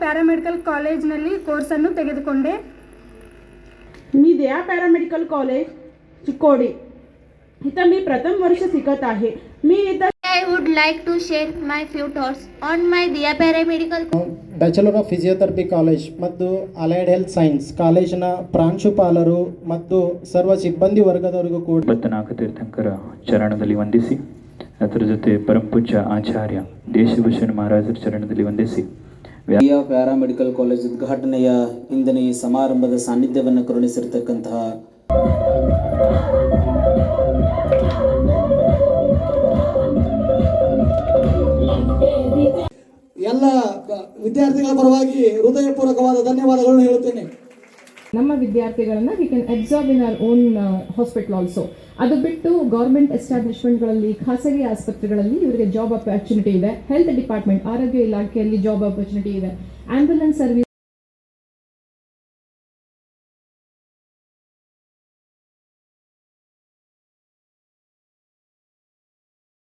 Paramedical ಕಾಲೇಜ್ನಲ್ಲಿ ಕೋರ್ಸನ್ನು ತೆಗೆದುಕೊಂಡೆ. मी दया paramedical college Chikodi इथं मी प्रथम वर्ष शिकत आहे. मी इथं I would like to share my few thoughts on my Diya Paramedical bachelor of physiotherapy college ಮತ್ತು ಅಲೈಡ್ ಹೆಲ್ತ್ ಸೈನ್ಸ್ ಕಾಲೇಜಿನ ಪ್ರಾಂಶುಪಾಲರು ಮತ್ತು ಸರ್ವ ಸಿಬ್ಬಂದಿ ವರ್ಗದವರಿಗೂ ಕೂಡ ಪದ್ಮನಾಭ ತೀರ್ಥಂಕರ ಚರಣದಲ್ಲಿ ವಂದಿಸಿ, ಅದರ ಜೊತೆ ಪರಮಪೂಜ್ಯ ಆಚಾರ್ಯ ದೇಶಭೂಷಣ್ ಮಹಾರಾಜರ ಚರಣದಲ್ಲಿ ವಂದಿಸಿ ದಿಯಾ ಪ್ಯಾರಾಮೆಡಿಕಲ್ ಕಾಲೇಜ್ ಉದ್ಘಾಟನೆಯ ಇಂದಿನ ಈ ಸಮಾರಂಭದ ಸಾನ್ನಿಧ್ಯವನ್ನು ಕರುಣಿಸಿರ್ತಕ್ಕಂತಹ ಎಲ್ಲ ವಿದ್ಯಾರ್ಥಿಗಳ ಪರವಾಗಿ ಹೃದಯಪೂರ್ವಕವಾದ ಧನ್ಯವಾದಗಳನ್ನು ಹೇಳುತ್ತೇನೆ. ನಮ್ಮ ವಿದ್ಯಾರ್ಥಿಗಳನ್ನು we can absorb in our own hospital also. ಅದು ಬಿಟ್ಟು ಗೌರ್ಮೆಂಟ್ ಎಸ್ಟಾಬ್ಲಿಷ್ಮೆಂಟ್ಗಳಲ್ಲಿ, ಖಾಸಗಿ ಆಸ್ಪತ್ರೆಗಳಲ್ಲಿ ಇವರಿಗೆ ಜಾಬ್ ಆಪರ್ಚುನಿಟಿ ಇದೆ. ಹೆಲ್ತ್ ಡಿಪಾರ್ಟ್ಮೆಂಟ್, ಆರೋಗ್ಯ ಇಲಾಖೆಯಲ್ಲಿ ಜಾಬ್ ಆಪರ್ಚುನಿಟಿ ಇದೆ. Ambulance service